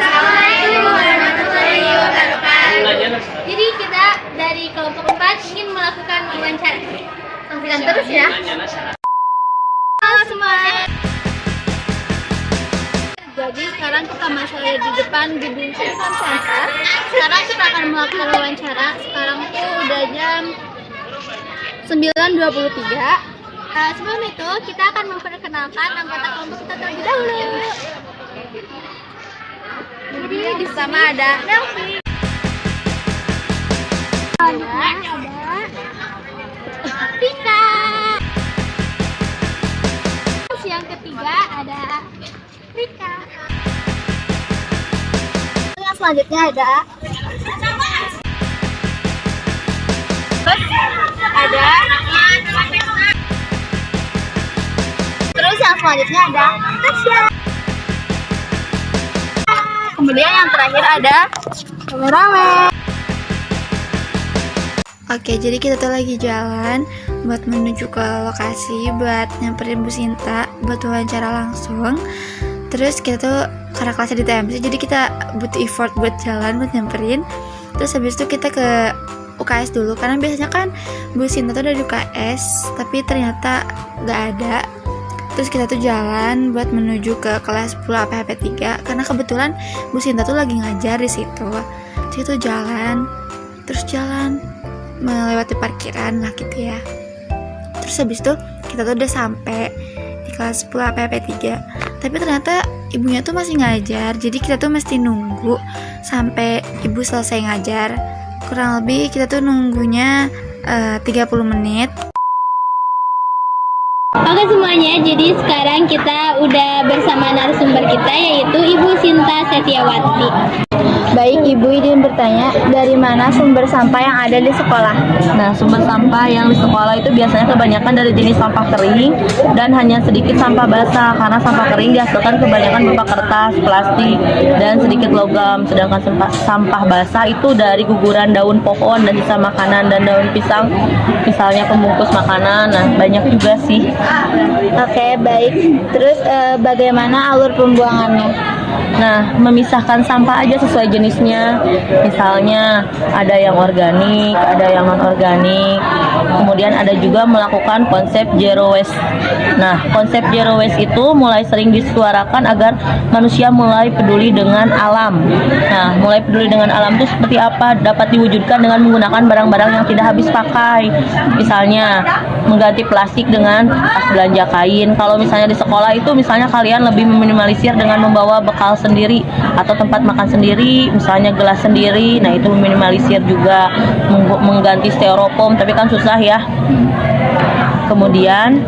Assalamualaikum warahmatullahi wabarakatuh. Jadi kita dari kelompok 4 ingin melakukan wawancara. Saksikan terus ya. Halo semua. Jadi sekarang kita masih ada di depan gedung Sultan Center. Sekarang kita akan melakukan wawancara. Sekarang tuh udah jam 9.23. Sebelum itu kita akan memperkenalkan anggota kelompok kita terlebih dahulu. Jadi di sana ada Nelvi, ada Tika. Yang ketiga ada Rika. Yang selanjutnya ada terus yang selanjutnya ada Tasya. Kemudian yang terakhir ada kameramen. Oke, jadi kita tuh lagi jalan buat menuju ke lokasi buat nyamperin Bu Sinta buat wawancara langsung. Terus kita tuh karena kelasnya di TMC, jadi kita butuh effort buat jalan buat nyamperin. Terus habis itu kita ke UKS dulu, karena biasanya kan Bu Sinta tuh ada di UKS, tapi ternyata gak ada. Terus kita tuh jalan buat menuju ke kelas 10 APHP 3, karena kebetulan Bu Sinta tuh lagi ngajar di situ. Jadi tuh terus jalan melewati parkiran lah gitu ya. Terus habis itu kita tuh udah sampai di kelas 10 APHP 3, tapi ternyata ibunya tuh masih ngajar, jadi kita tuh mesti nunggu sampai ibu selesai ngajar. Kurang lebih kita tuh nunggunya 30 menit. Oke semuanya, jadi sekarang kita udah bersama narasumber kita yaitu Ibu Sinta Setiawati. Baik, Ibu izin bertanya, dari mana sumber sampah yang ada di sekolah? Nah, sumber sampah yang di sekolah itu biasanya kebanyakan dari jenis sampah kering dan hanya sedikit sampah basah, karena sampah kering dihasilkan kebanyakan berupa kertas, plastik, dan sedikit logam. Sedangkan sampah basah itu dari guguran daun pohon dan sisa makanan dan daun pisang, misalnya pembungkus makanan. Nah, banyak juga sih. Oke, baik. Terus bagaimana alur pembuangannya? Nah, memisahkan sampah aja sesuai jenisnya. Misalnya ada yang organik, ada yang non-organik. Kemudian ada juga melakukan konsep zero waste. Nah, konsep zero waste itu mulai sering disuarakan agar manusia mulai peduli dengan alam. Nah, mulai peduli dengan alam itu seperti apa? Dapat diwujudkan dengan menggunakan barang-barang yang tidak habis pakai. Misalnya, mengganti plastik dengan tas belanja kain. Kalau misalnya di sekolah itu misalnya kalian lebih meminimalisir dengan membawa bekal sendiri atau tempat makan sendiri, misalnya gelas sendiri. Nah, itu meminimalisir juga. Mengganti styrofoam, tapi kan susah ya. Kemudian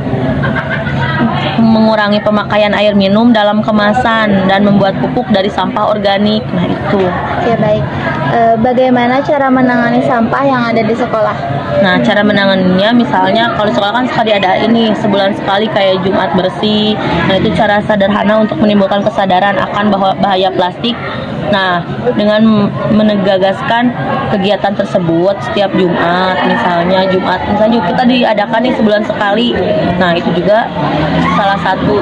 mengurangi pemakaian air minum dalam kemasan dan membuat pupuk dari sampah organik. Nah, itu. Oke, baik. Bagaimana cara menangani sampah yang ada di sekolah? Nah, cara menanganinya misalnya kalau di sekolah kan suka diadain nih sebulan sekali kayak Jumat bersih. Nah, itu cara sederhana untuk menimbulkan kesadaran akan bahwa bahaya plastik. Nah, dengan menegagaskan kegiatan tersebut setiap Jumat, misalnya kita diadakan nih sebulan sekali. Nah, itu juga salah satu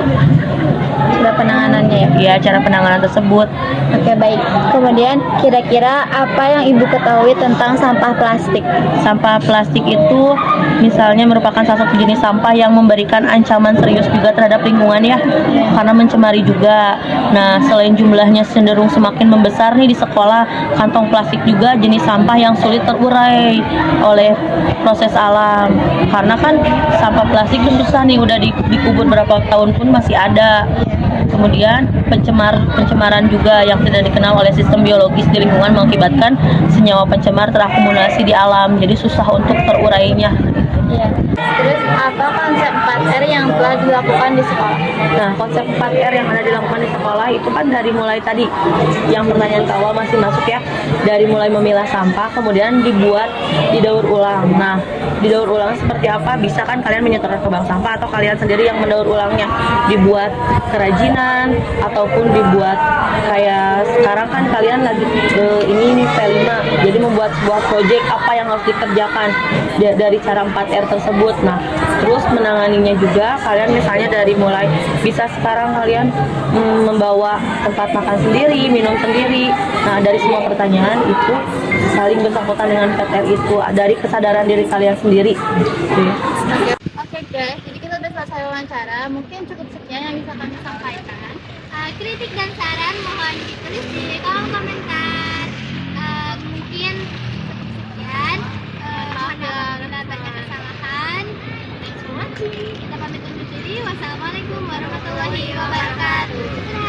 Cara penanganannya ya? ya cara penanganan tersebut. Oke, baik. Kemudian kira-kira apa yang Ibu ketahui tentang sampah plastik? Sampah plastik itu misalnya merupakan salah satu jenis sampah yang memberikan ancaman serius juga terhadap lingkungan ya, karena mencemari juga. Nah, selain jumlahnya cenderung semakin membesar nih di sekolah, kantong plastik juga jenis sampah yang sulit terurai oleh proses alam. Karena kan sampah plastik itu susah nih, udah dikubur berapa tahun pun masih ada. Kemudian pencemaran juga yang tidak dikenal oleh sistem biologis di lingkungan mengakibatkan senyawa pencemar terakumulasi di alam, jadi susah untuk terurainya. Iya. Terus apa konsep 4R yang telah dilakukan di sekolah? Nah, konsep 4R yang ada dilakukan di sekolah itu kan dari mulai tadi yang pertanyaan awal masih masuk ya, dari mulai memilah sampah kemudian dibuat didaur ulang. Nah, didaur ulang seperti apa? Bisa kan kalian menyetorkan ke bank sampah atau kalian sendiri yang mendaur ulangnya, dibuat kerajinan ataupun dibuat kayak sekarang kan kalian lagi ini nih P5, Jadi membuat sebuah proyek apa yang harus dikerjakan dari cara 4R tersebut. Nah, terus menanganinya juga kalian misalnya dari mulai bisa sekarang kalian membawa tempat makan sendiri, minum sendiri. Nah, dari semua pertanyaan itu saling bersangkutan dengan 4R itu dari kesadaran diri kalian sendiri. Oke guys, jadi kita udah selesai wawancara. Mungkin cukup sekian yang bisa kami sampaikan. Kritik dan saran mohon ditulis di kolom komentar. Mungkin cukup sekian. Maaf bila banyak kesalahan. Thanks for watching. Kita pamit undur diri. Wassalamualaikum warahmatullahi wabarakatuh.